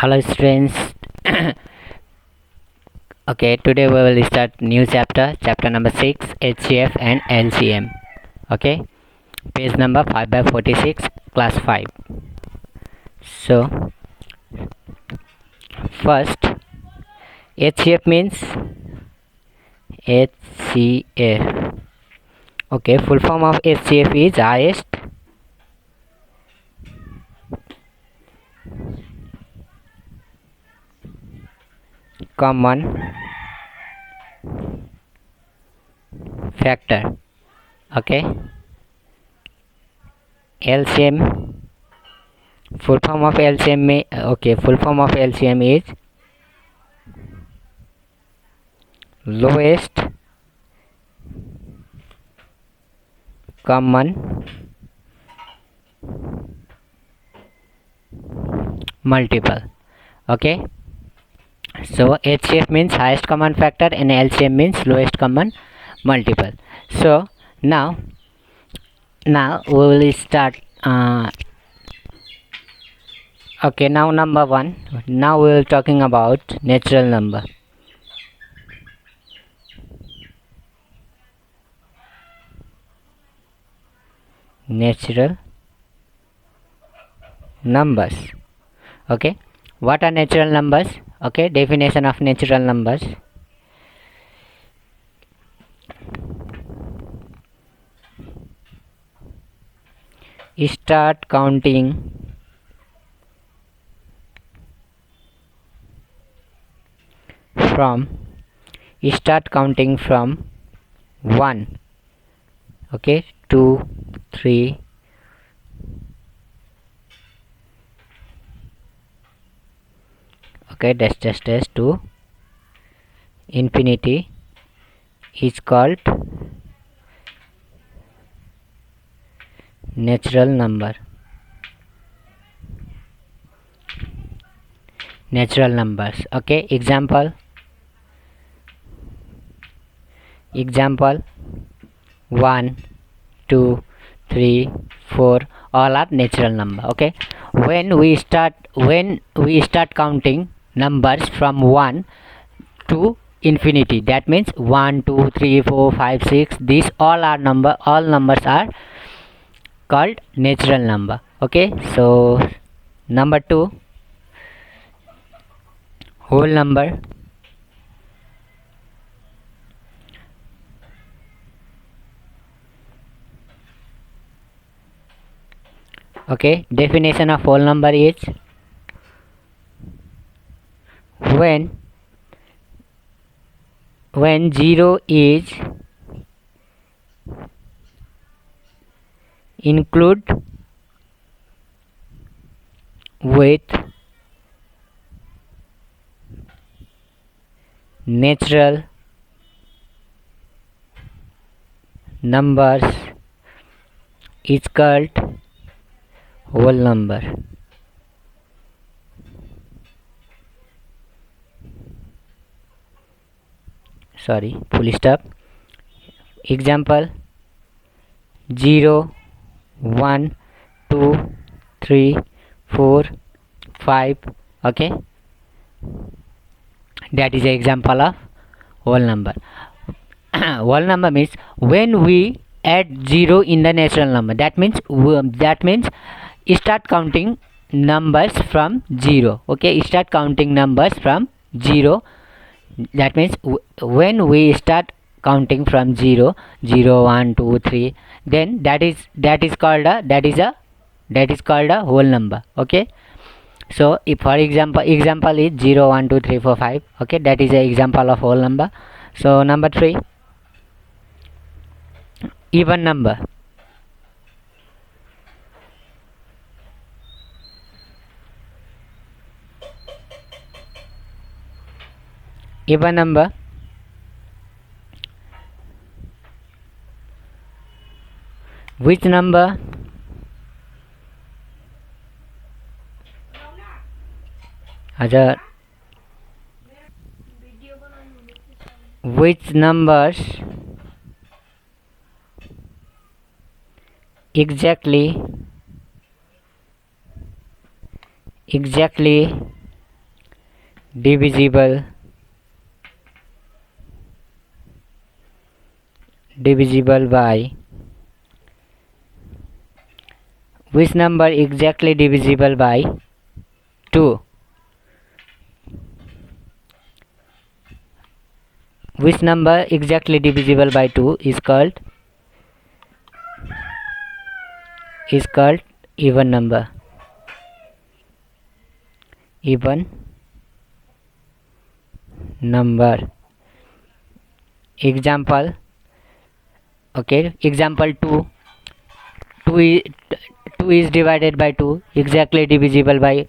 Hello students. Okay, today we will start new chapter number 6, HCF and LCM. Okay, page number 5 by 46, class 5. So first, HCF means HCF. Okay, full form of HCF is highest common factor. Okay, LCM, full form of LCM full form of LCM is lowest common multiple. Okay, so HCF means highest common factor and LCM means lowest common multiple. So now we will start. Okay, now number 1. Now we will talking about natural number. Natural numbers. Okay, what are natural numbers? Okay, definition of natural numbers. Start counting from 1. Okay, 2, 3, okay, dash to infinity is called natural numbers. Okay, example 1, 2, 3, 4, all are natural number. Okay, when we start counting numbers from 1 to infinity, that means 1, 2, 3, 4, 5, 6, these all numbers are called natural number. Okay, so number 2, whole number. Okay, definition of whole number is when 0 is included with natural numbers is called whole number. Sorry, full stop. Example 0, 1, 2, 3, 4, 5. Okay, that is an example of whole number. Whole number means when we add 0 in the natural number, that means start counting numbers from 0. Okay, start counting numbers from 0. That means when we start counting from 0, 0, 1, 2, 3, then that is called a whole number. Okay, so if for example is 0, 1, 2, 3, 4, 5. Okay, that is an example of whole number. So number 3, even number. Even number which number other which numbers exactly divisible by which number exactly divisible by 2? Which number exactly divisible by 2 is called even number. Even number. Example, okay, example 2. 2 is divided by 2, exactly divisible by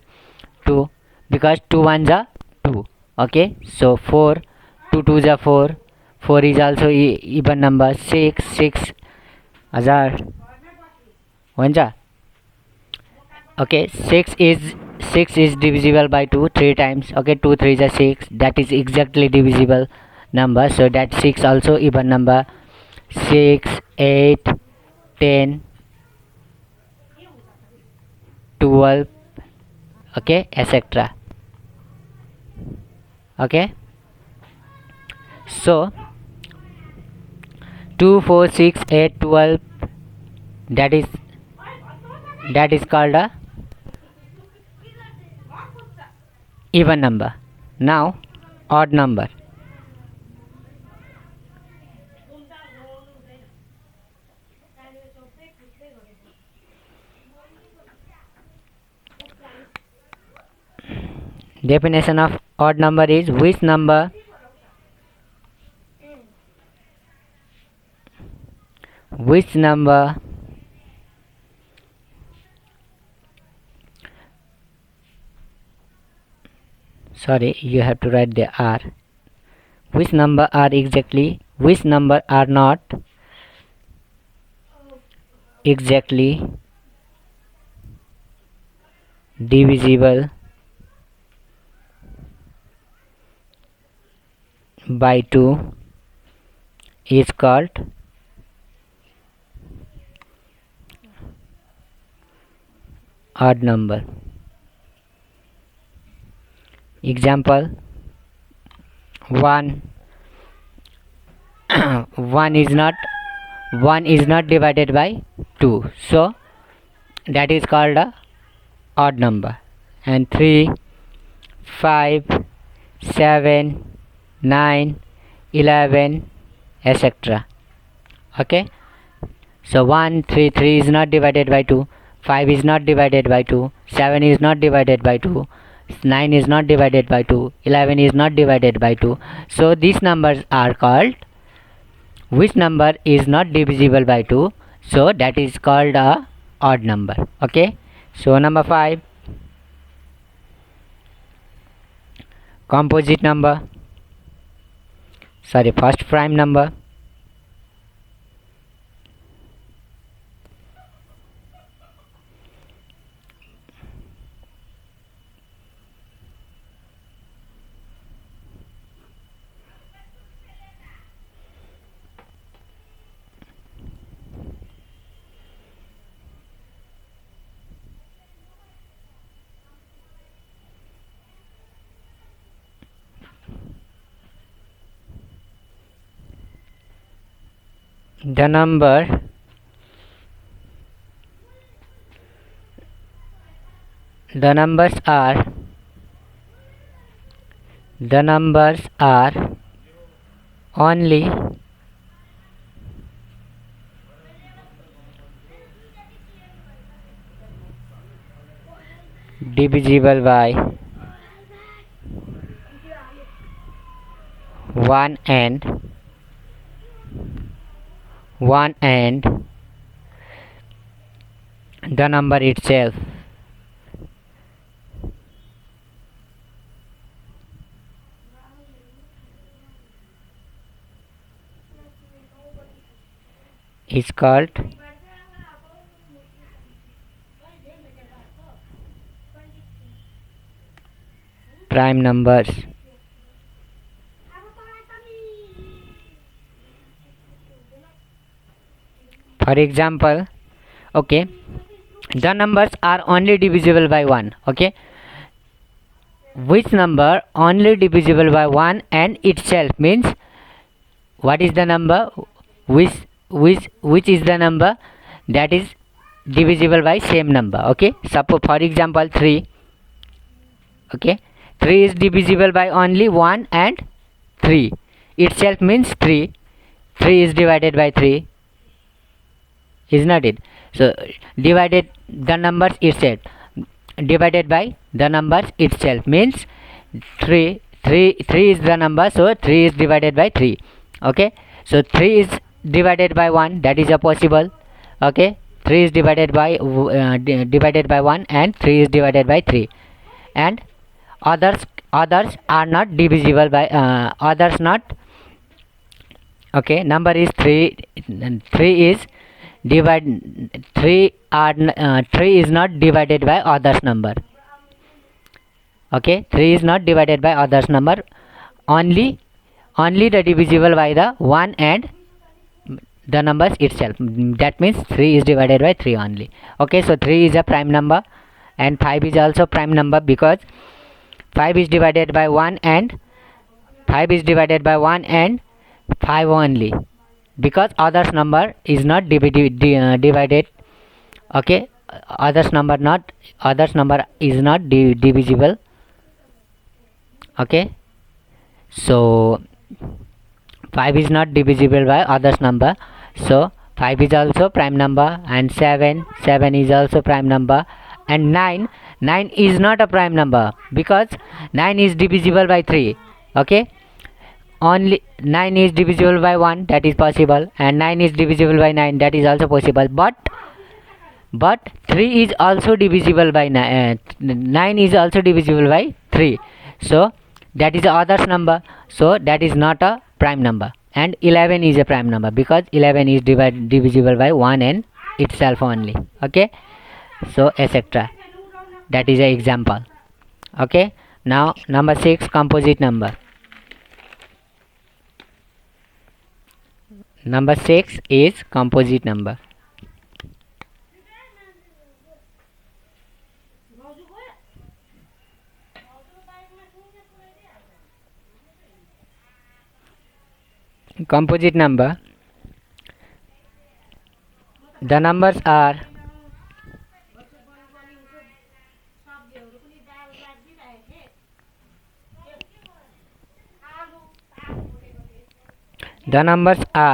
2, because 2 ones are 2. Okay, so 4, 2 twos are 4. 4 is also even number. 6 हजार 1 जा. Okay, 6 is divisible by 2 3 times. Okay, 2 3 is 6, that is exactly divisible number, so that 6 also even number. 6 8 10 12, okay, etc. Okay, so 2 4 6 8 12, that is called a even number. Now odd number. Definition of odd number is which number sorry, you have to write the r. Which number are not exactly divisible by 2 is called odd number. Example 1 1 is not divided by 2, so that is called a odd number. And 3 5 7 9 11, etc. Okay, so 1 3 3 is not divided by 2, 5 is not divided by 2, 7 is not divided by 2, 9 is not divided by 2, 11 is not divided by 2. So these numbers are called, which number is not divisible by 2, so that is called a odd number. Okay, so number 5, composite number, sorry, first prime number. The numbers are only divisible by 1 and the number itself. Is called prime numbers. For example, okay, the numbers are only divisible by 1. Okay, which number only divisible by 1 and itself, means what is the number which is the number that is divisible by same number. Okay, suppose for example 3. Okay, 3 is divisible by only 1 and 3 itself, means 3 is divided by 3, is not it? So divided the numbers itself, divided by the numbers itself means 3 is the number, so 3 is divided by 3. Okay, so 3 is divided by 1, that is a possible. Okay, 3 is divided by 1 and 3 is divided by 3, and others are not divisible by others not. Okay, number is 3 is divide 3 is not divided by others number. Okay, 3 is not divided by others number, only the divisible by the 1 and the numbers itself, that means 3 is divided by 3 only. Okay, so 3 is a prime number and 5 is also prime number, because 5 is divided by 1 and 5 only, because others number is not divided. Okay, others number is not divisible. Okay, so 5 is not divisible by others number, so 5 is also prime number, and 7 is also prime number, and 9 is not a prime number, because 9 is divisible by 3. Okay, only 9 is divisible by 1, that is possible, and 9 is divisible by 9, that is also possible, but 3 is also divisible by 9 is also divisible by 3, so that is the others number, so that is not a prime number. And 11 is a prime number, because 11 is divisible by 1 and itself only. Okay, so etc. That is an example. Okay, now number 6, composite number. Number 6 is composite number. Composite number, the numbers are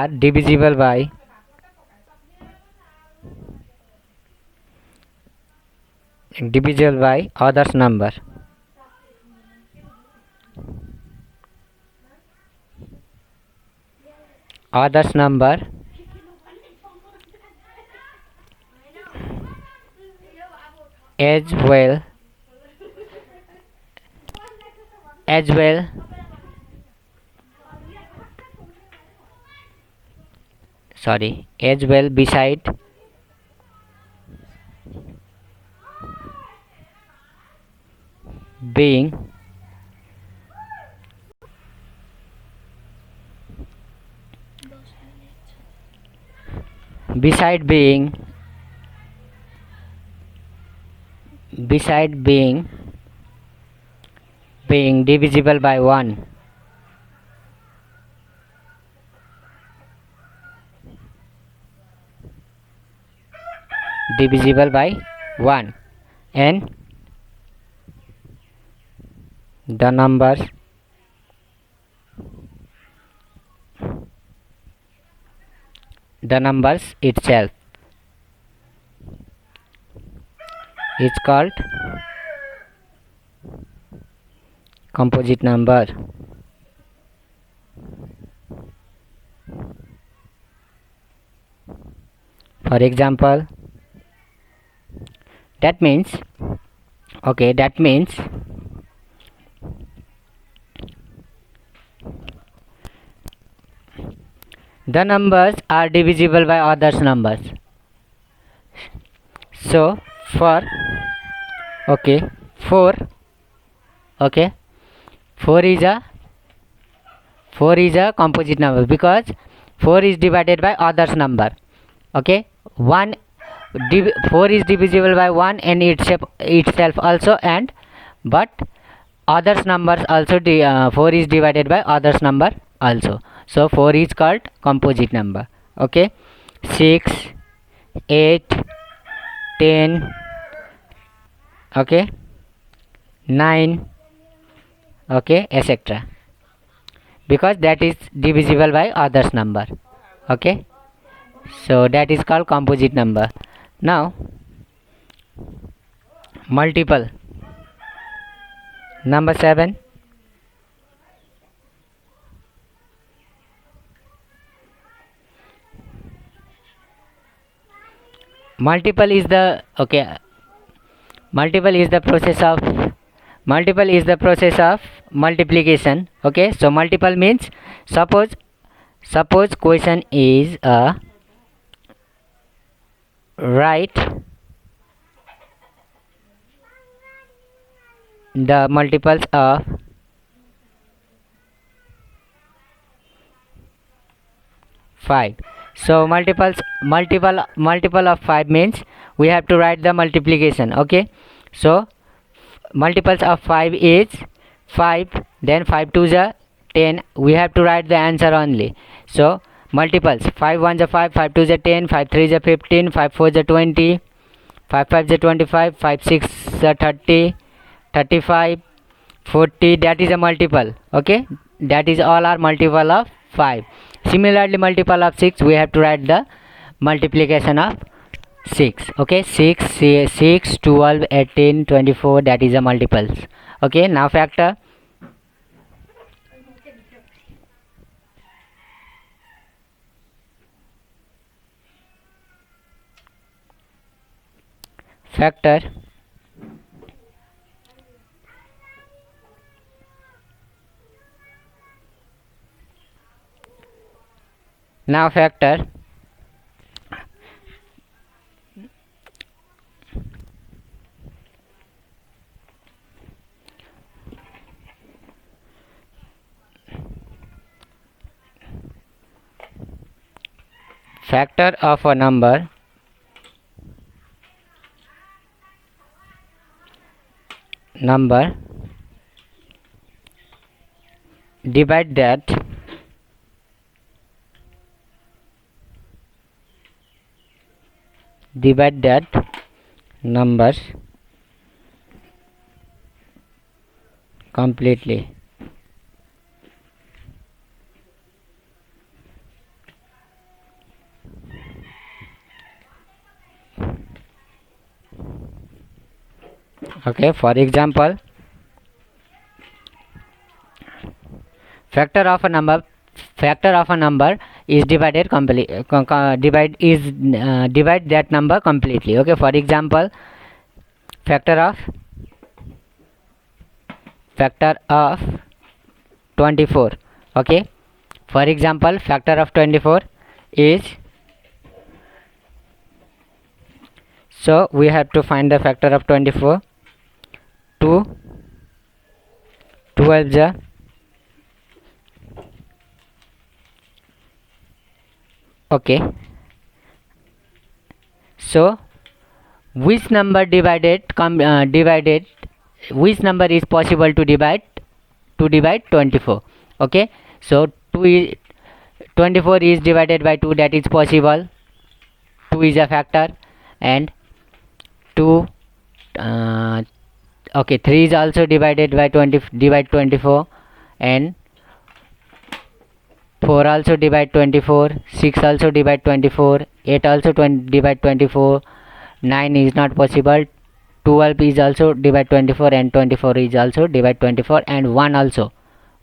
divisible by others number. Others number as well beside being divisible by 1. Divisible by 1, and the numbers itself is called composite number. For example, that means the numbers are divisible by others numbers. So for 4 is a composite number, because 4 is divided by others number. Okay, 4 is divisible by 1 and itself also, and but others numbers also 4 is divided by others number also, so 4 is called composite number. Okay, 6, 8, 10, okay, 9, okay, etc., because that is divisible by others number. Okay, so that is called composite number. Now multiple. Number 7. Multiple is the multiplication. Okay, so multiple means suppose question is write the multiples of 5. So multiple of 5 means we have to write the multiplication. Okay, so multiples of 5 is 5, then 5 2s are 10. We have to write the answer only. So multiples, 5 1s are 5, 5 2s are 10, 5 3s are 15, 5 4s are 20, 5 5s are 25, 5 6 are 30, 35, 40. That is a multiple. Okay, that is all are multiple of 5. Similarly, multiple of 6, we have to write the multiplication of 6. Okay, 6, 12, 18, 24. That is a multiples. Okay, now factor. Factor. Now factor. Factor of a number divide that numbers completely. Okay, for example, factor of a number is divided divide that number completely. Okay, for example, factor of 24. Okay, for example, factor of 24 is, so we have to find the factor of 24. 2 12 ja, okay, so which number which number is possible to divide 24? Okay, so 24 is divided by 2, that is possible. 2 is a factor, and 2 okay, 3 is also divided by 24, and 4 also divide 24, 6 also divide 24, 8 also divide 24, 9 is not possible, 12 is also divide 24, and 24 is also divide 24, and 1 also.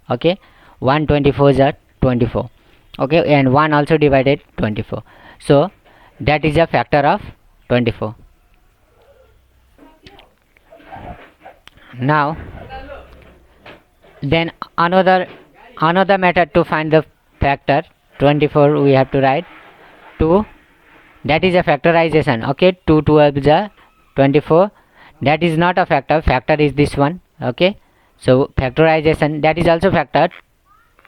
Okay, 1 24s are 24. Okay, and 1 also divided 24. So that is a factor of 24. Now then another method to find the factor 24, we have to write 2, that is a factorization. Okay, 2 12 is a 24, that is not a factor is this one. Okay, so factorization, that is also factor.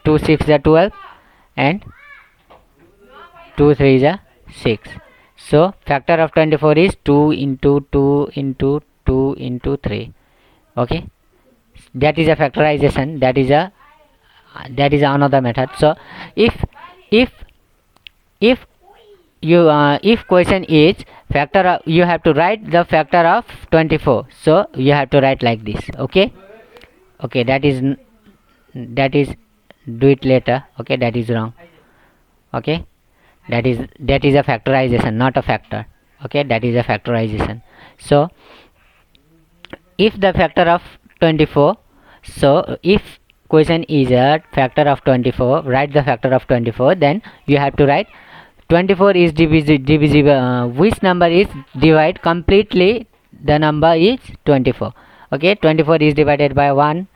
2 6 is a 12, and 2 3 is a 6. So factor of 24 is 2 into 2 into 2 into 3. Okay, that is a factorization. That is another method. So if if if question is factor of, you have to write the factor of 24, so you have to write like this. Okay, that is do it later. Okay, that is wrong. Okay, that is a factorization, not a factor. Okay, that is a factorization. So if the factor of 24, so if question is a factor of 24, write the factor of 24, then you have to write 24 is divisible, which number is divide completely, the number is 24. Okay, 24 is divided by 1,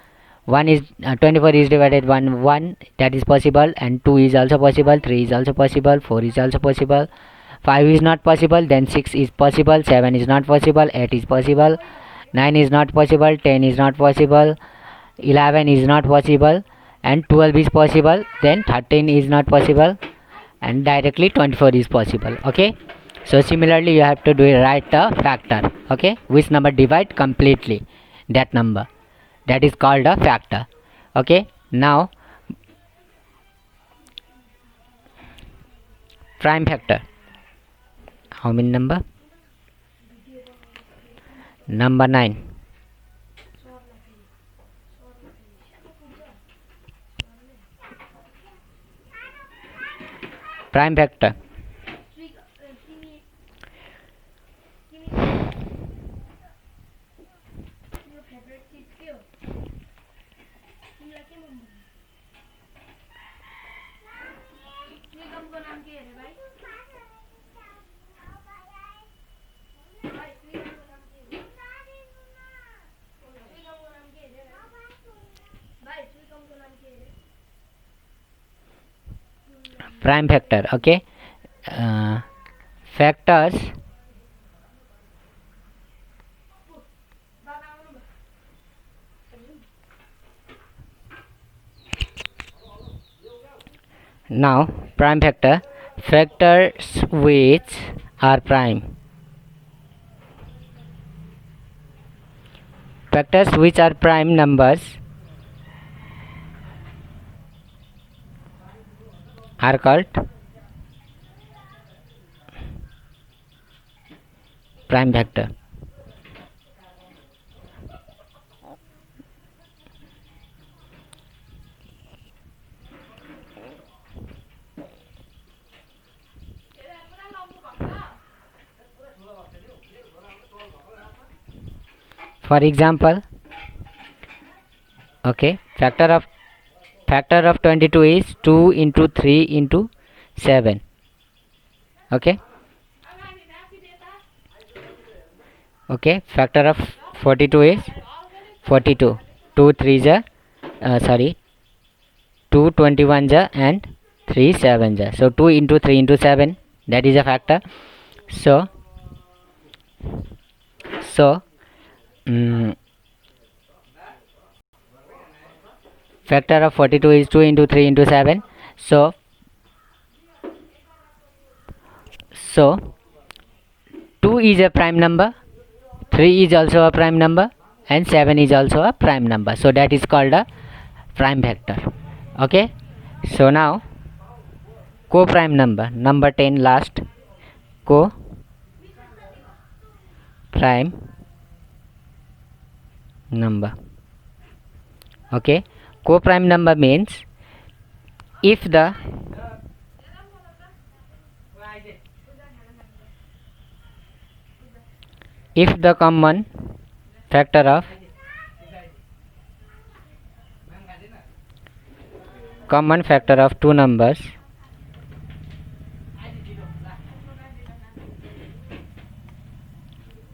1 is 24 is divided by 1, that is possible, and 2 is also possible, 3 is also possible, 4 is also possible, 5 is not possible, then 6 is possible, 7 is not possible, 8 is possible, 9 is not possible, 10 is not possible, 11 is not possible, and 12 is possible, then 13 is not possible, and directly 24 is possible. Okay, so similarly you have to do write a factor. Okay, which number divide completely that number, that is called a factor. Okay, now prime factor. How many number? Number 9. Prime factor. Prime factor. Okay, factors now prime factor, factors which are prime, factors which are prime numbers are called prime factor. For example, okay, factor of 22 is 2 into 3 into 7. Okay, factor of 42 is 42, 2 3 sorry, 2 21 and 3 7 so 2 into 3 into 7, that is a factor. So factor of 42 is 2 into 3 into 7. So 2 is a prime number, 3 is also a prime number, and 7 is also a prime number, so that is called a prime factor. Okay, so now co-prime number, number 10 last, co-prime number. Okay, co-prime number means if the common factor of two numbers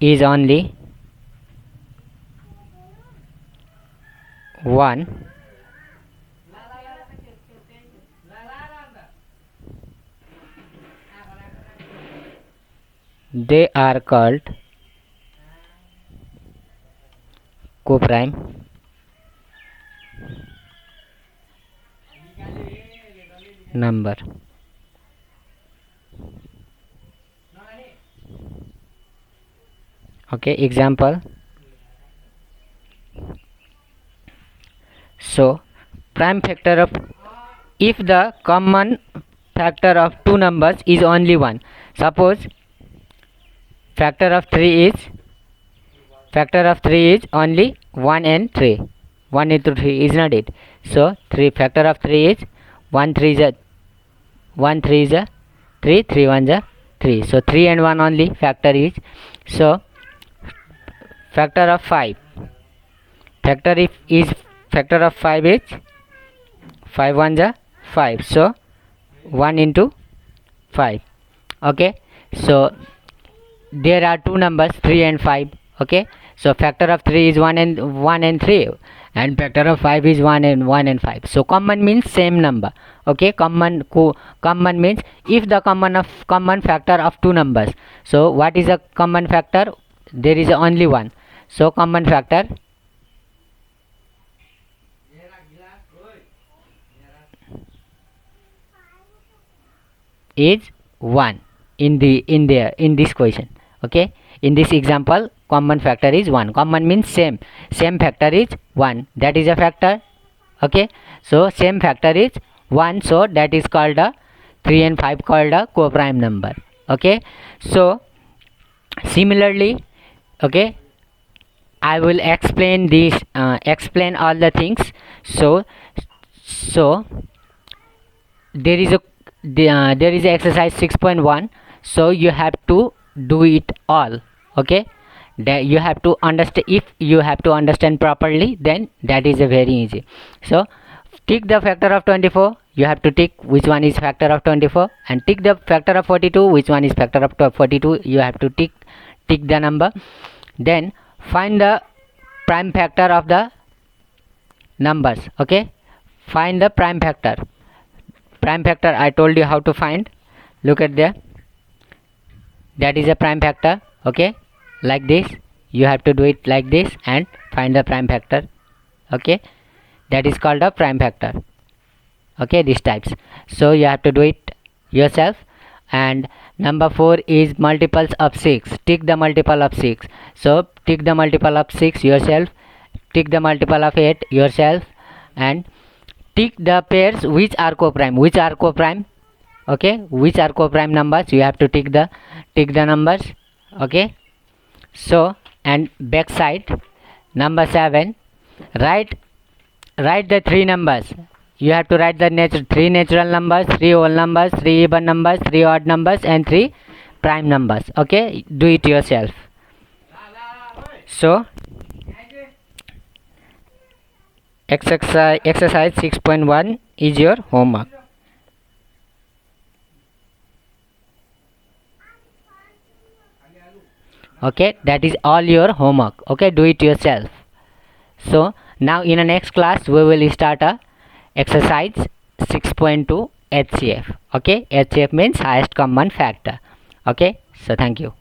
is only 1, they are called co-prime number. Okay, example So prime factor of, if the common factor of two numbers is only 1, suppose factor of 3 is only 1 and 3, 1 into 3 is not it. So 3 factor of 3 is 1 3 is a 1 3 is a 3, 3 1 is a 3, so 3 and 1 only factor is. So factor of 5, factor is 5 1 is a 5, so 1 into 5. Okay, so there are two numbers 3 and 5. Okay, so factor of 3 is 1 and 3, and factor of 5 is 1 and 5. So common means same number. Okay, common means if the common factor of two numbers. So what is a common factor? There is only one. So common factor is 1 in this question. Okay, in this example common factor is 1. Common means same factor is 1, that is a factor. Okay, so same factor is 1, so that is called a 3 and 5 called a co-prime number. Okay, so similarly, okay, I will explain this explain all the things. So there is a exercise 6.1, so you have to do it all. Okay, that you have to understand. If you have to understand properly, then that is a very easy. So take the factor of 24, you have to take which one is factor of 24, and take the factor of 42, which one is factor of 42, you have to tick the number. Then find the prime factor of the numbers. Okay, find the prime factor. I told you how to find. Look at there, that is a prime factor. Okay, like this you have to do it like this and find the prime factor. Okay, that is called a prime factor. Okay, these types, so you have to do it yourself. And number 4 is multiples of 6. Take the multiple of 6. So take the multiple of 6 yourself, take the multiple of 8 yourself, and take the pairs which are co-prime. Okay, which are co-prime numbers, you have to take the numbers. Okay, so and back side, number 7, write the three numbers. You have to write the 3 natural numbers, 3 whole numbers, 3 even numbers, 3 odd numbers, and 3 prime numbers. Okay, do it yourself. So exercise 6.1 is your homework. Okay, that is all your homework. Okay, do it yourself. So now in the next class we will start a exercise 6.2 HCF. Okay, HCF means highest common factor. Okay, so thank you.